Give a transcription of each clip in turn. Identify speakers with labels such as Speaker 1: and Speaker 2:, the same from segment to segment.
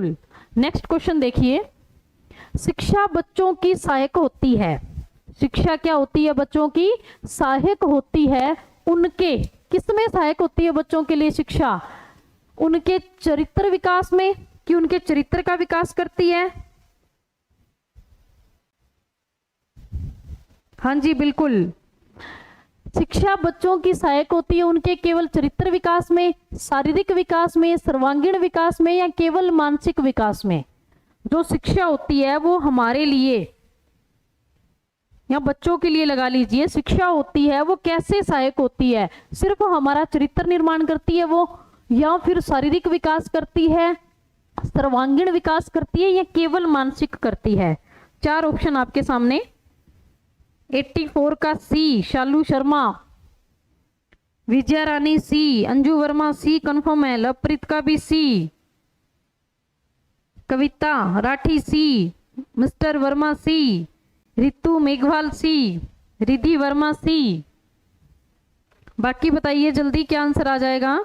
Speaker 1: बिल्कुल। Next question देखिए, शिक्षा बच्चों की सहायक होती है। शिक्षा क्या होती है? बच्चों की सहायक होती है। उनके किसमें सहायक होती है बच्चों के लिए शिक्षा? उनके चरित्र विकास में, कि उनके चरित्र का विकास करती है? हाँ जी बिल्कुल, शिक्षा बच्चों की सहायक होती है उनके केवल चरित्र विकास में, शारीरिक विकास में, सर्वांगीण विकास में, या केवल मानसिक विकास में? जो शिक्षा होती है वो हमारे लिए या बच्चों के लिए लगा लीजिए, शिक्षा होती है वो कैसे सहायक होती है? सिर्फ हमारा चरित्र निर्माण करती है वो, या फिर शारीरिक विकास करती है, सर्वांगीण विकास करती है, या केवल मानसिक करती है? चार ऑप्शन आपके सामने। 84 का सी शालू शर्मा, विजया रानी सी, अंजू वर्मा सी कंफर्म है, लवप्रीत का भी सी, कविता राठी सी, मिस्टर वर्मा सी, रितु मेघवाल सी, रिधि वर्मा सी। बाकी बताइए जल्दी क्या आंसर आ जाएगा?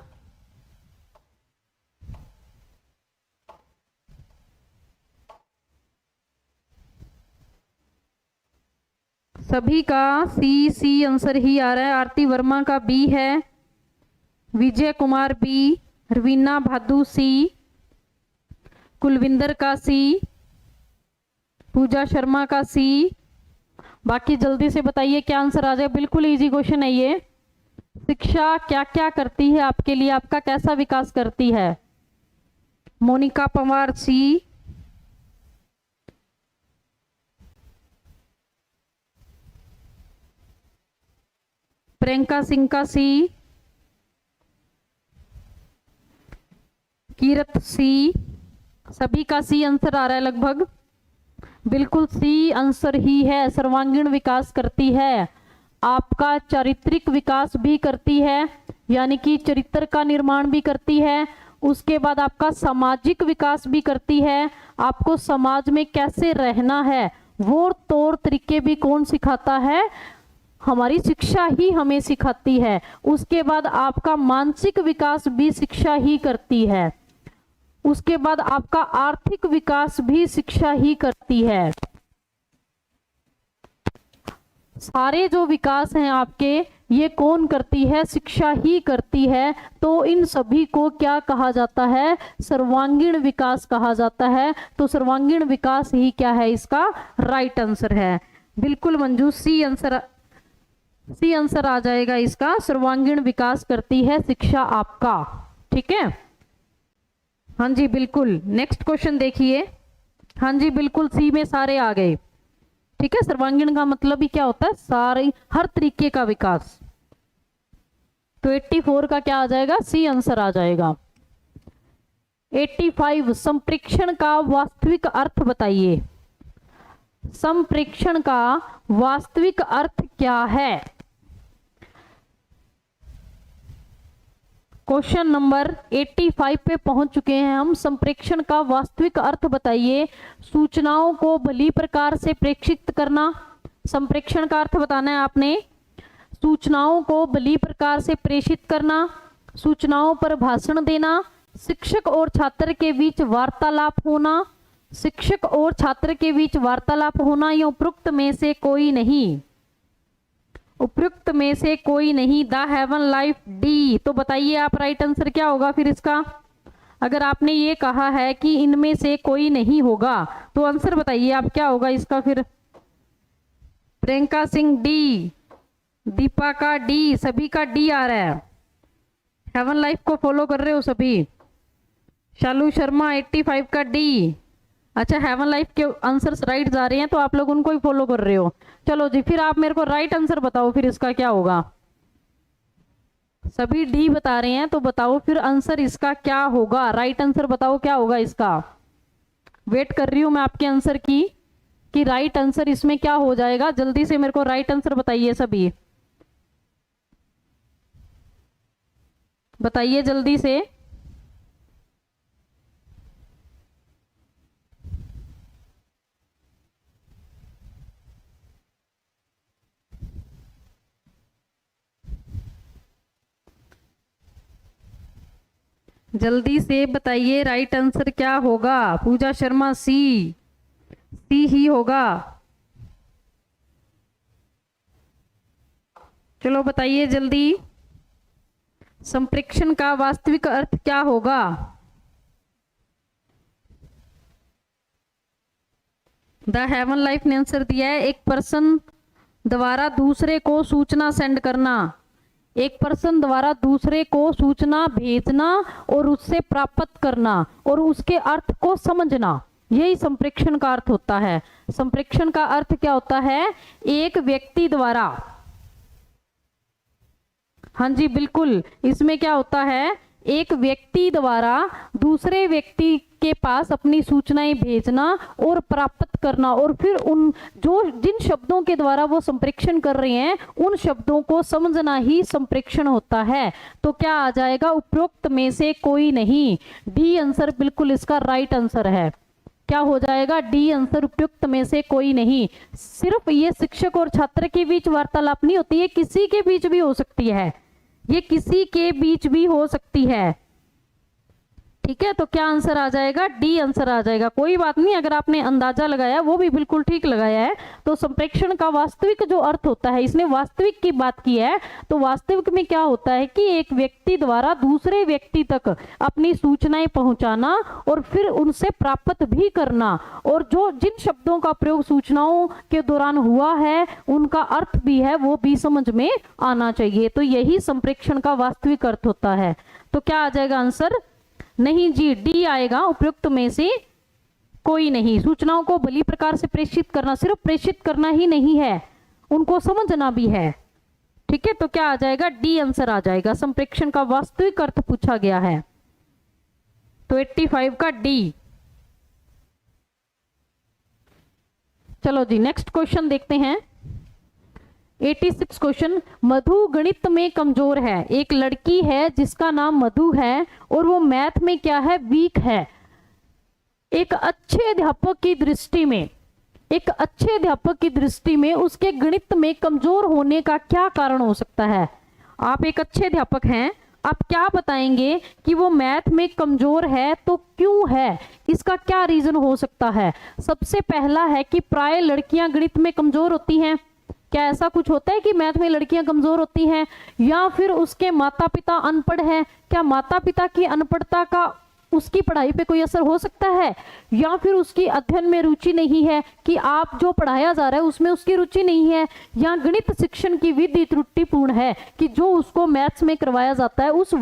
Speaker 1: सभी का सी आंसर ही आ रहा है। आरती वर्मा का बी है, विजय कुमार बी, रवीना भादू सी, कुलविंदर का सी, पूजा शर्मा का सी। बाकी जल्दी से बताइए क्या आंसर आ जाए। बिल्कुल इजी क्वेश्चन है ये। शिक्षा क्या क्या करती है आपके लिए, आपका कैसा विकास करती है? मोनिका पवार सी, प्रियंका सिंह का सी, कीरत सी, सभी का सी आंसर आ रहा है लगभग। बिल्कुल सी आंसर ही है, सर्वांगीण विकास करती है, आपका चारित्रिक विकास भी करती है, यानी कि चरित्र का निर्माण भी करती है। उसके बाद आपका सामाजिक विकास भी करती है, आपको समाज में कैसे रहना है वो तौर तरीके भी कौन सिखाता है? हमारी शिक्षा ही हमें सिखाती है। उसके बाद आपका मानसिक विकास भी शिक्षा ही करती है। उसके बाद आपका आर्थिक विकास भी शिक्षा ही करती है। सारे जो विकास हैं आपके, ये कौन करती है? शिक्षा ही करती है। तो इन सभी को क्या कहा जाता है? सर्वांगीण विकास कहा जाता है। तो सर्वांगीण विकास ही क्या है? इसका राइट आंसर है। बिल्कुल मंजू, सी आंसर आ जाएगा इसका। सर्वांगीण विकास करती है शिक्षा आपका। ठीक है, हाँ जी बिल्कुल। नेक्स्ट क्वेश्चन देखिए। हाँ जी बिल्कुल, सी में सारे आ गए। ठीक है, सर्वांगीण का मतलब ही क्या होता है? सारे, हर तरीके का विकास। तो 84 का क्या आ जाएगा? सी आंसर आ जाएगा। 85, संप्रेक्षण का वास्तविक अर्थ बताइए। संप्रेक्षण का वास्तविक अर्थ क्या है? क्वेश्चन नंबर 85 पे पहुंच चुके हैं हम। संप्रेक्षण का वास्तविक अर्थ बताइए। सूचनाओं को भली प्रकार से प्रेषित करना, संप्रेक्षण का अर्थ बताना है आपने। सूचनाओं को भली प्रकार से प्रेषित करना, सूचनाओं पर भाषण देना, शिक्षक और छात्र के बीच वार्तालाप होना, शिक्षक और छात्र के बीच वार्तालाप होना, या उपरोक्त में से कोई नहीं? उपयुक्त में से कोई नहीं। The haven life, D. तो बताइए आप राइट आंसर क्या होगा फिर इसका? अगर आपने ये कहा है कि इनमें से कोई नहीं होगा तो आंसर बताइए आप क्या होगा इसका फिर? प्रियंका सिंह डी, दीपा का डी, सभी का डी आ रहा है। हेवन लाइफ को फॉलो कर रहे हो सभी? शालू शर्मा 85 का डी। अच्छा, हेवन लाइफ के आंसर्स राइट जा रहे हैं तो आप लोग उनको ही फॉलो कर रहे हो। चलो जी, फिर आप मेरे को राइट आंसर बताओ फिर इसका क्या होगा। सभी डी बता रहे हैं तो बताओ फिर आंसर इसका क्या होगा। राइट आंसर बताओ क्या होगा इसका। वेट कर रही हूं मैं आपके आंसर की कि राइट आंसर इसमें क्या हो जाएगा। जल्दी से मेरे को राइट आंसर बताइए सभी, बताइए जल्दी से। जल्दी से बताइए राइट आंसर क्या होगा। पूजा शर्मा सी, सी ही होगा। चलो बताइए जल्दी, संप्रेक्षण का वास्तविक अर्थ क्या होगा। द हेवन लाइफ ने आंसर दिया है, एक पर्सन द्वारा दूसरे को सूचना सेंड करना, एक पर्सन द्वारा दूसरे को सूचना भेजना और उससे प्राप्त करना और उसके अर्थ को समझना, यही संप्रेक्षण का अर्थ होता है। संप्रेक्षण का अर्थ क्या होता है, एक व्यक्ति द्वारा, हाँ जी बिल्कुल, इसमें क्या होता है, एक व्यक्ति द्वारा दूसरे व्यक्ति के पास अपनी सूचनाएं भेजना और प्राप्त करना और फिर उन जिन शब्दों के द्वारा वो संप्रेक्षण कर रहे हैं उन शब्दों को समझना ही संप्रेक्षण होता है। तो क्या आ जाएगा, उपरोक्त में से कोई नहीं। डी आंसर बिल्कुल इसका राइट आंसर है। क्या हो जाएगा, डी आंसर, उपयुक्त में से कोई नहीं। सिर्फ ये शिक्षक और छात्र के बीच वार्तालाप नहीं होती है, किसी के बीच भी हो सकती है, ये किसी के बीच भी हो सकती है। ठीक है, तो क्या आंसर आ जाएगा, डी आंसर आ जाएगा। कोई बात नहीं, अगर आपने अंदाजा लगाया वो भी बिल्कुल ठीक लगाया है। तो संप्रेक्षण का वास्तविक जो अर्थ होता है, इसने वास्तविक की बात की है, तो वास्तविक में क्या होता है कि एक व्यक्ति द्वारा दूसरे व्यक्ति तक अपनी सूचनाएं पहुंचाना और फिर उनसे प्राप्त भी करना, और जो जिन शब्दों का प्रयोग सूचनाओं के दौरान हुआ है उनका अर्थ भी है वो भी समझ में आना चाहिए। तो यही संप्रेक्षण का वास्तविक अर्थ होता है। तो क्या आ जाएगा आंसर, नहीं जी, डी आएगा, उपयुक्त में से कोई नहीं। सूचनाओं को भली प्रकार से प्रेषित करना, सिर्फ प्रेषित करना ही नहीं है, उनको समझना भी है। ठीक है, तो क्या आ जाएगा, डी आंसर आ जाएगा। संप्रेक्षण का वास्तविक अर्थ पूछा गया है, तो 85 का डी। चलो जी नेक्स्ट क्वेश्चन देखते हैं। 86 क्वेश्चन, मधु गणित में कमजोर है। एक लड़की है जिसका नाम मधु है और वो मैथ में क्या है, वीक है। एक अच्छे अध्यापक की दृष्टि में, एक अच्छे अध्यापक की दृष्टि में उसके गणित में कमजोर होने का क्या कारण हो सकता है। आप एक अच्छे अध्यापक हैं, आप क्या बताएंगे कि वो मैथ में कमजोर है, तो क्यों है, इसका क्या रीजन हो सकता है। सबसे पहला है कि प्राय लड़कियां गणित में कमजोर होती हैं। क्या ऐसा कुछ होता है कि मैथ में लड़कियां कमजोर होती हैं, या फिर उसके माता पिता अनपढ़ हैं। क्या माता पिता की अनपढ़ता का उसकी पढ़ाई पे कोई असर हो सकता है, या फिर उसकी अध्ययन में रुचि नहीं है, कि आप जो पढ़ाया जा रहा है उसमें उसकी रुचि नहीं है, या गणित शिक्षण की विधि त्रुटिपूर्ण है, कि जो उसको मैथ्स में करवाया जाता है उस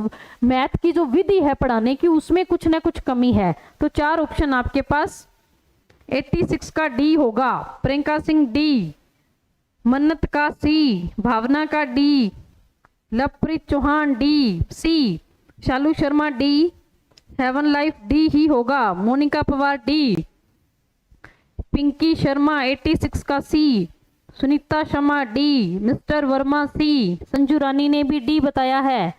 Speaker 1: मैथ की जो विधि है पढ़ाने की उसमें कुछ ना कुछ कमी है। तो 4 ऑप्शन आपके पास, 86 का डी होगा। प्रियंका सिंह डी, मन्नत का सी, भावना का D, Lovepreet Chauhan D, C, Shalu Sharma D, Heaven life D ही होगा। मोनिका पवार डी, पिंकी शर्मा 86 का C, Sunita Sharma D, mister Verma C, Sanju Rani ने भी डी बताया है।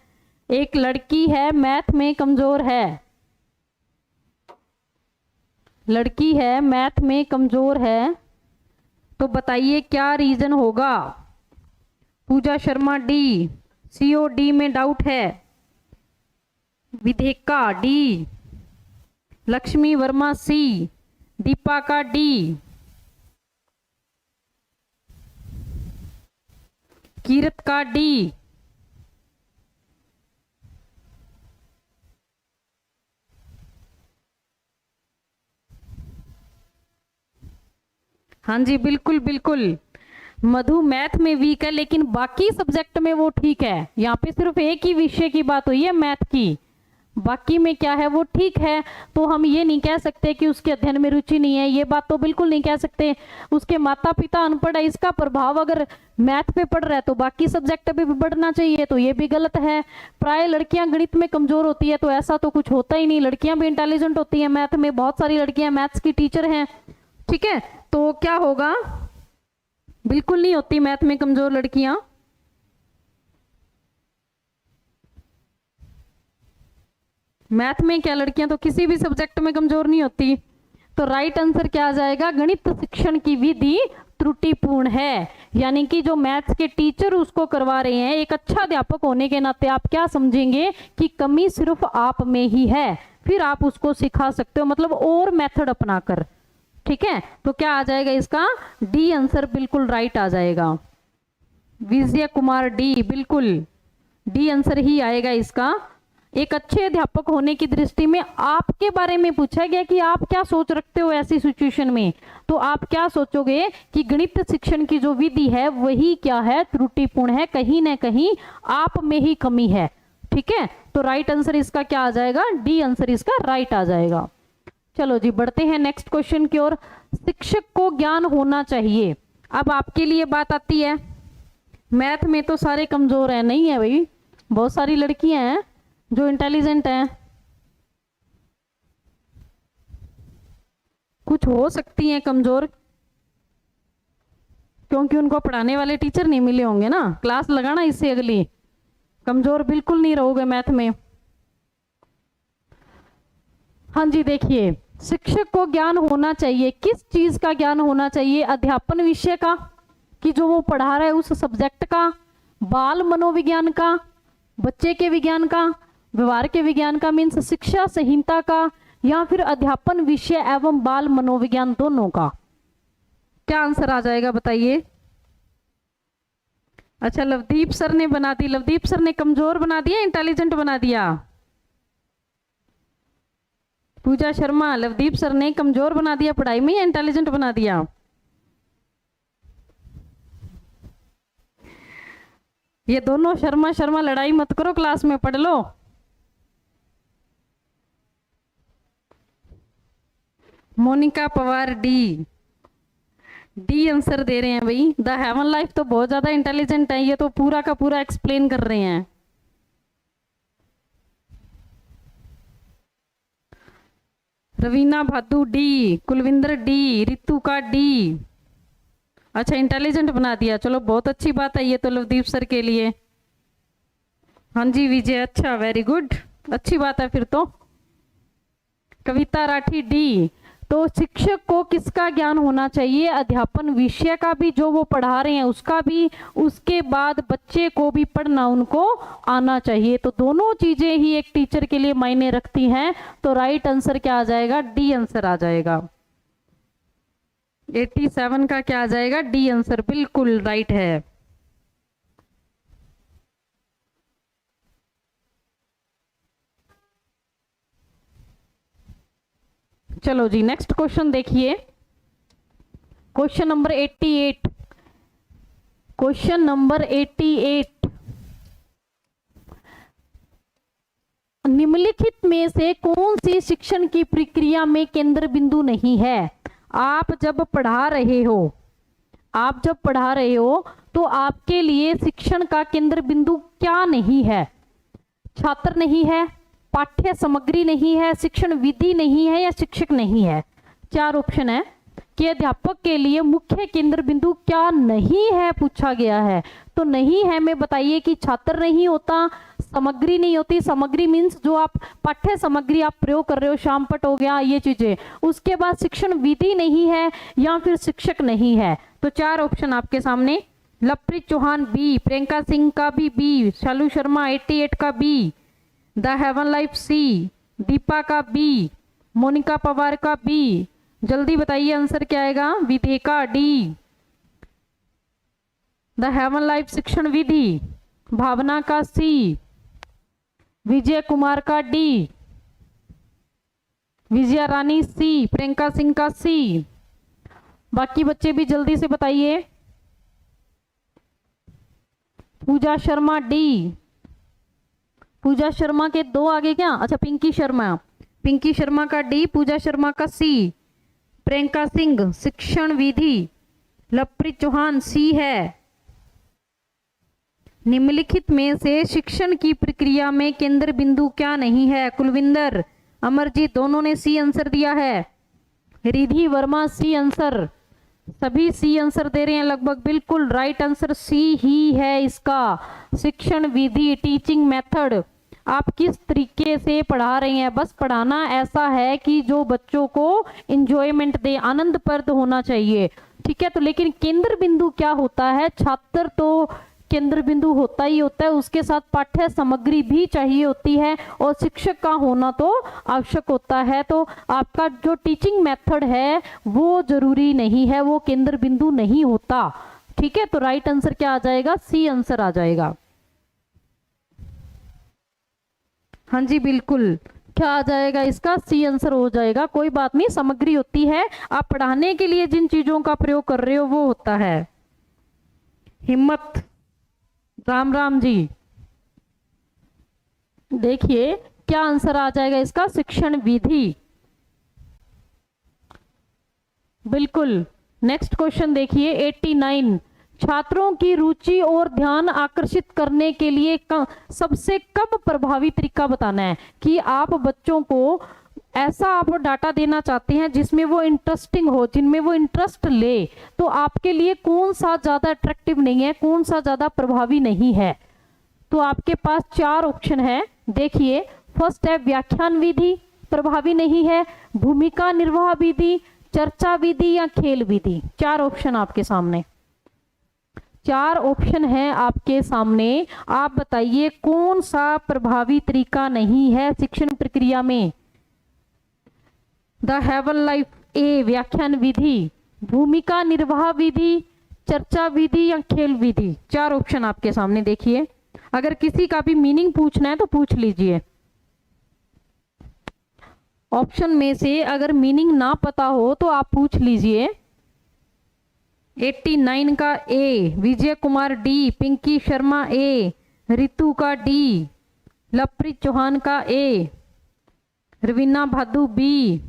Speaker 1: एक लड़की है मैथ में कमजोर है, लड़की है मैथ में कमजोर है, तो बताइए क्या रीजन होगा। पूजा शर्मा डी, सीओ डी में डाउट है, विधेका डी, लक्ष्मी वर्मा सी, दीपा का डी, कीरत का डी। हाँ जी बिल्कुल बिल्कुल, मधु मैथ में वीक है लेकिन बाकी सब्जेक्ट में वो ठीक है। यहाँ पे सिर्फ एक ही विषय की बात हुई है मैथ की, बाकी में क्या है वो ठीक है। तो हम ये नहीं कह सकते कि उसके अध्ययन में रुचि नहीं है, ये बात तो बिल्कुल नहीं कह सकते। उसके माता पिता अनपढ़ है, इसका प्रभाव अगर मैथ पे पड़ रहा है तो बाकी सब्जेक्ट पे भी पढ़ना चाहिए, तो ये भी गलत है। प्राय लड़कियां गणित में कमजोर होती है, तो ऐसा तो कुछ होता ही नहीं, लड़कियां भी इंटेलिजेंट होती है मैथ में, बहुत सारी लड़कियां मैथ्स की टीचर हैं। ठीक है, तो क्या होगा, बिल्कुल नहीं होती मैथ में कमजोर लड़कियां। मैथ में क्या लड़कियां तो किसी भी सब्जेक्ट में कमजोर नहीं होती। तो राइट आंसर क्या आ जाएगा, गणित शिक्षण की विधि त्रुटिपूर्ण है, यानी कि जो मैथ्स के टीचर उसको करवा रहे हैं, एक अच्छा अध्यापक होने के नाते आप क्या समझेंगे कि कमी सिर्फ आप में ही है, फिर आप उसको सिखा सकते हो, मतलब और मेथड अपनाकर। ठीक है, तो क्या आ जाएगा इसका? डी आंसर बिल्कुल राइट आ जाएगा। विजय कुमार डी, बिल्कुल डी आंसर ही आएगा इसका। एक अच्छे अध्यापक होने की दृष्टि में आपके बारे में पूछा गया कि आप क्या सोच रखते हो ऐसी सिचुएशन में, तो आप क्या सोचोगे कि गणित शिक्षण की जो विधि है वही क्या है? त्रुटिपूर्ण है, कहीं ना कहीं आप में ही कमी है। ठीक है, तो राइट आंसर इसका क्या आ जाएगा? डी आंसर इसका राइट आ जाएगा। चलो जी, बढ़ते हैं नेक्स्ट क्वेश्चन की ओर। शिक्षक को ज्ञान होना चाहिए। अब आपके लिए बात आती है, मैथ में तो सारे कमजोर हैं, नहीं है भाई, बहुत सारी लड़कियां हैं जो इंटेलिजेंट हैं, कुछ हो सकती हैं कमजोर, क्योंकि उनको पढ़ाने वाले टीचर नहीं मिले होंगे ना। क्लास लगाना इससे अगली, कमजोर बिल्कुल नहीं रहोगे मैथ में। हाँ जी, देखिए, शिक्षक को ज्ञान होना चाहिए। किस चीज का ज्ञान होना चाहिए? अध्यापन विषय का, कि जो वो पढ़ा रहा है उस सब्जेक्ट का, बाल मनोविज्ञान का, बच्चे के विज्ञान का, व्यवहार के विज्ञान का, मीन्स शिक्षा संहिता का, या फिर अध्यापन विषय एवं बाल मनोविज्ञान दोनों का। क्या आंसर आ जाएगा बताइए? अच्छा, लवदीप सर ने बना दी। लवदीप सर ने कमजोर बना दिया, इंटेलिजेंट बना दिया? पूजा शर्मा, लवदीप सर ने कमजोर बना दिया पढ़ाई में या इंटेलिजेंट बना दिया? ये दोनों शर्मा शर्मा लड़ाई मत करो, क्लास में पढ़ लो। Monika Pawar D, D answer दे रहे हैं भाई। द हेवन लाइफ तो बहुत ज्यादा इंटेलिजेंट है, ये तो पूरा का पूरा एक्सप्लेन कर रहे हैं। रवीना भादू डी, कुलविंदर डी, रितु का डी। अच्छा, इंटेलिजेंट बना दिया, चलो बहुत अच्छी बात है ये तो लवदीप सर के लिए। हाँ जी विजय, अच्छा, वेरी गुड, अच्छी बात है फिर तो। कविता राठी डी। तो शिक्षक को किसका ज्ञान होना चाहिए? अध्यापन विषय का भी, जो वो पढ़ा रहे हैं उसका भी, उसके बाद बच्चे को भी पढ़ना उनको आना चाहिए। तो दोनों चीजें ही एक टीचर के लिए मायने रखती हैं। तो राइट आंसर क्या आ जाएगा? डी आंसर आ जाएगा। 87 का क्या आ जाएगा? डी आंसर बिल्कुल राइट है। चलो जी, नेक्स्ट क्वेश्चन देखिए, क्वेश्चन नंबर 88। क्वेश्चन नंबर 88, निम्नलिखित में से कौन सी शिक्षण की प्रक्रिया में केंद्र बिंदु नहीं है? आप जब पढ़ा रहे हो, तो आपके लिए शिक्षण का केंद्र बिंदु क्या नहीं है? छात्र नहीं है, पाठ्य सामग्री नहीं है, शिक्षण विधि नहीं है, या शिक्षक नहीं है। चार ऑप्शन है कि अध्यापक के लिए मुख्य केंद्र बिंदु क्या नहीं है पूछा गया है। तो नहीं है में बताइए कि छात्र नहीं होता, सामग्री नहीं होती, सामग्री मीन्स जो आप पाठ्य सामग्री आप प्रयोग कर रहे हो, शामपट हो गया, ये चीजें। उसके बाद शिक्षण विधि नहीं है, या फिर शिक्षक नहीं है। तो चार ऑप्शन आपके सामने, लवप्रीत चौहान बी, प्रियंका सिंह का भी बी, शालू शर्मा 88 का बी, द हेवन लाइफ सी, दीपा का बी, मोनिका पवार का बी। जल्दी बताइए आंसर क्या आएगा? Viveka D, the haven life शिक्षण विधि, भावना का सी, विजय कुमार का डी, विजया रानी सी, प्रियंका सिंह का सी। बाकी बच्चे भी जल्दी से बताइए। पूजा शर्मा डी, पूजा शर्मा के दो आगे क्या? अच्छा, पिंकी शर्मा का डी, पूजा शर्मा का सी, प्रियंका सिंह शिक्षण विधि, लवप्रीत चौहान सी है। निम्नलिखित में से शिक्षण की प्रक्रिया में केंद्र बिंदु क्या नहीं है? कुलविंदर, अमरजीत दोनों ने सी आंसर दिया है। रिधि वर्मा सी आंसर, सभी सी आंसर दे रहे हैं लगभग। बिल्कुल राइट आंसर सी ही है इसका। शिक्षण विधि, टीचिंग मेथड, आप किस तरीके से पढ़ा रहे हैं, बस पढ़ाना ऐसा है कि जो बच्चों को इंजॉयमेंट दे, आनंदप्रद होना चाहिए। ठीक है। तो लेकिन केंद्र बिंदु क्या होता है, छात्र तो केंद्र बिंदु होता ही होता है, उसके साथ पाठ्य सामग्री भी चाहिए होती है और शिक्षक का होना तो आवश्यक होता है। तो आपका जो टीचिंग मेथड है वो जरूरी नहीं है, वो केंद्र बिंदु नहीं होता। ठीक है, तो राइट आंसर क्या आ जाएगा, सी आंसर आ जाएगा। हाँ जी बिल्कुल, क्या आ जाएगा इसका, सी आंसर हो जाएगा। कोई बात नहीं, सामग्री होती है, आप पढ़ाने के लिए जिन चीजों का प्रयोग कर रहे हो वो होता है। हिम्मत, राम राम जी, देखिए क्या आंसर आ जाएगा इसका, शिक्षण विधि। बिल्कुल। नेक्स्ट क्वेश्चन देखिए 89, छात्रों की रुचि और ध्यान आकर्षित करने के लिए सबसे कम प्रभावी तरीका बताना है कि आप बच्चों को ऐसा आप डाटा देना चाहते हैं जिसमें वो इंटरेस्टिंग हो, जिनमें वो इंटरेस्ट ले, तो आपके लिए कौन सा ज्यादा अट्रैक्टिव नहीं है, कौन सा ज्यादा प्रभावी नहीं है। तो आपके पास 4 ऑप्शन है। देखिए फर्स्ट है व्याख्यान विधि, प्रभावी नहीं है, भूमिका निर्वाह विधि, चर्चा विधि या खेल विधि। 4 ऑप्शन आपके सामने, 4 ऑप्शन है आपके सामने। आप बताइए कौन सा प्रभावी तरीका नहीं है शिक्षण प्रक्रिया में। द हेवन लाइफ, ए व्याख्यान विधि, भूमिका निर्वाह विधि, चर्चा विधि या खेल विधि। 4 ऑप्शन आपके सामने। देखिए अगर किसी का भी मीनिंग पूछना है तो पूछ लीजिए। ऑप्शन में से अगर मीनिंग ना पता हो तो आप पूछ लीजिए। 89 का ए, विजय कुमार डी, पिंकी शर्मा ए, रितु का डी, लवप्रीत चौहान का ए, रवीना भादु बी,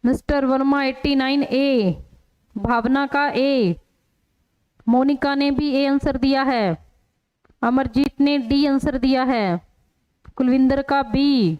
Speaker 1: मिस्टर वर्मा 89 ए, भावना का ए, मोनिका ने भी ए आंसर दिया है, अमरजीत ने डी आंसर दिया है, कुलविंदर का बी।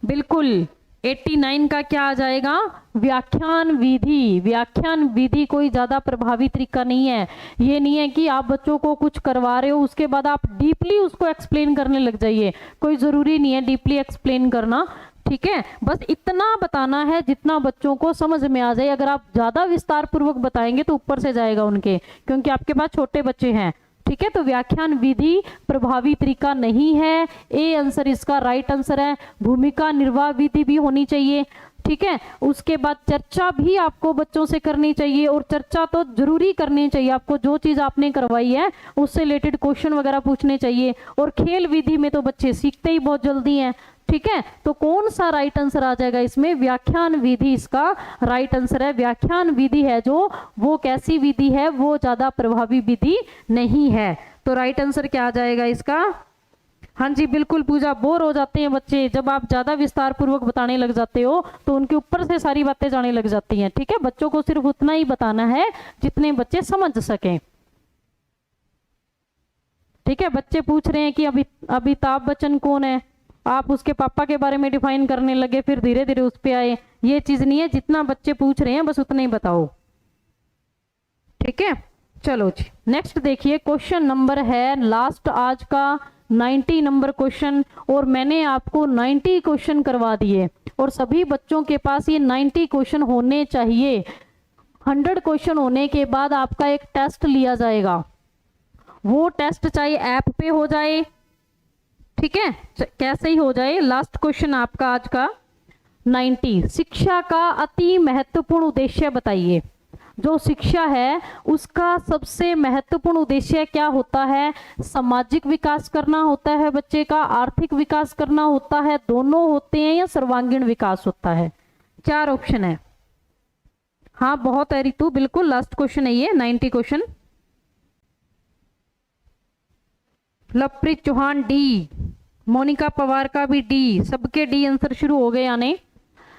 Speaker 1: बिल्कुल 89 का क्या आ जाएगा, व्याख्यान विधि। व्याख्यान विधि कोई ज्यादा प्रभावी तरीका नहीं है। ये नहीं है कि आप बच्चों को कुछ करवा रहे हो उसके बाद आप डीपली उसको एक्सप्लेन करने लग जाइए, कोई जरूरी नहीं है डीपली एक्सप्लेन करना। ठीक है, बस इतना बताना है जितना बच्चों को समझ में आ जाए। अगर आप ज्यादा विस्तार पूर्वक बताएंगे तो ऊपर से जाएगा उनके, क्योंकि आपके पास छोटे बच्चे हैं। ठीक है, तो व्याख्यान विधि प्रभावी तरीका नहीं है, ए आंसर इसका राइट आंसर है। भूमिका निर्वाह विधि भी होनी चाहिए। ठीक है, उसके बाद चर्चा भी आपको बच्चों से करनी चाहिए, और चर्चा तो जरूरी करनी चाहिए। आपको जो चीज आपने करवाई है उससे रिलेटेड क्वेश्चन वगैरह पूछने चाहिए। और खेल विधि में तो बच्चे सीखते ही बहुत जल्दी हैं। ठीक है, तो कौन सा राइट आंसर आ जाएगा इसमें, व्याख्यान विधि इसका राइट आंसर है। व्याख्यान विधि है जो, वो कैसी विधि है, वो ज्यादा प्रभावी विधि नहीं है। तो राइट आंसर क्या आ जाएगा इसका। हाँ जी बिल्कुल पूजा, बोर हो जाते हैं बच्चे जब आप ज्यादा विस्तार पूर्वक बताने लग जाते हो तो उनके ऊपर से सारी बातें जाने लग जाती हैं। ठीक है, बच्चों को सिर्फ उतना ही बताना है जितने बच्चे समझ सकें। ठीक है, बच्चे पूछ रहे हैं कि अमिताभ बच्चन कौन है, आप उसके पापा के बारे में डिफाइन करने लगे, फिर धीरे धीरे उस पे आए। ये चीज नहीं है, जितना बच्चे पूछ रहे हैं बस उतना ही बताओ। ठीक है, चलो जी नेक्स्ट देखिए, क्वेश्चन नंबर है लास्ट आज का 90 नंबर क्वेश्चन, और मैंने आपको 90 क्वेश्चन करवा दिए, और सभी बच्चों के पास ये 90 क्वेश्चन होने चाहिए। 100 क्वेश्चन होने के बाद आपका एक टेस्ट लिया जाएगा, वो टेस्ट चाहे ऐप पे हो जाए, ठीक है, कैसे ही हो जाए। लास्ट क्वेश्चन आपका आज का 90, शिक्षा का अति महत्वपूर्ण उद्देश्य बताइए। जो शिक्षा है उसका सबसे महत्वपूर्ण उद्देश्य क्या होता है, सामाजिक विकास करना होता है बच्चे का, आर्थिक विकास करना होता है, दोनों होते हैं, या सर्वांगीण विकास होता है। 4 ऑप्शन है। हाँ बहुत है रितु, बिल्कुल लास्ट क्वेश्चन है ये 90 क्वेश्चन। लवप्रीत चौहान डी, मोनिका पवार का भी डी, सबके डी आंसर शुरू हो गए आने।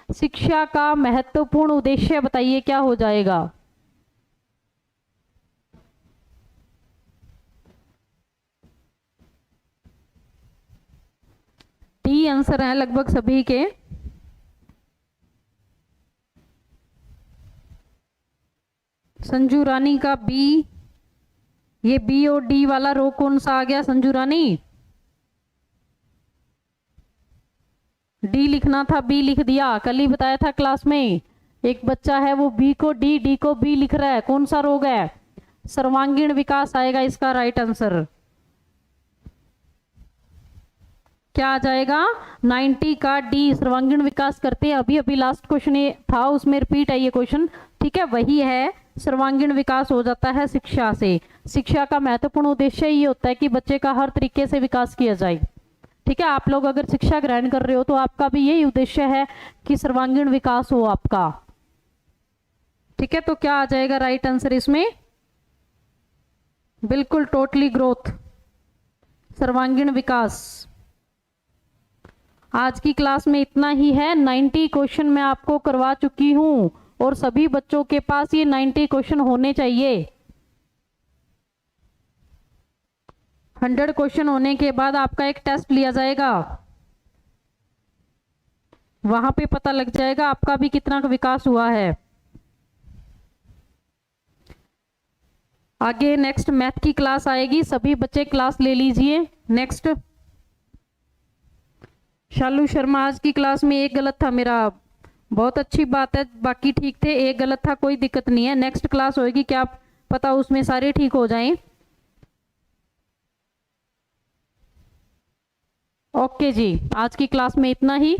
Speaker 1: शिक्षा का महत्वपूर्ण उद्देश्य बताइए क्या हो जाएगा। डी आंसर है लगभग सभी के। संजू रानी का बी, ये बी और डी वाला रो कौन सा आ गया संजू रानी। डी लिखना था, बी लिख दिया। कल ही बताया था क्लास में, एक बच्चा है वो बी को डी, डी को बी लिख रहा है। कौन सा रोग है? सर्वांगीण विकास आएगा इसका राइट आंसर। क्या आ जाएगा? 90 का डी, सर्वांगीण विकास करते हैं। अभी अभी लास्ट क्वेश्चन ये था, उसमें रिपीट है ये क्वेश्चन, ठीक है, वही है। सर्वांगीण विकास हो जाता है शिक्षा से। शिक्षा का महत्वपूर्ण उद्देश्य ये होता है कि बच्चे का हर तरीके से विकास किया जाए, ठीक है। आप लोग अगर शिक्षा ग्रहण कर रहे हो तो आपका भी यही उद्देश्य है कि सर्वांगीण विकास हो आपका, ठीक है। तो क्या आ जाएगा राइट आंसर इसमें? बिल्कुल, टोटली ग्रोथ, सर्वांगीण विकास। आज की क्लास में इतना ही है। 90 क्वेश्चन मैं आपको करवा चुकी हूं और सभी बच्चों के पास ये 90 क्वेश्चन होने चाहिए। 100 क्वेश्चन होने के बाद आपका एक टेस्ट लिया जाएगा, वहां पे पता लग जाएगा आपका भी कितना विकास हुआ है। आगे नेक्स्ट मैथ की क्लास आएगी, सभी बच्चे क्लास ले लीजिए। नेक्स्ट शालू शर्मा, आज की क्लास में एक गलत था मेरा, बहुत अच्छी बात है, बाकी ठीक थे, एक गलत था, कोई दिक्कत नहीं है। नेक्स्ट क्लास होगी, क्या पता उसमें सारे ठीक हो जाएं। ओके जी, आज की क्लास में इतना ही।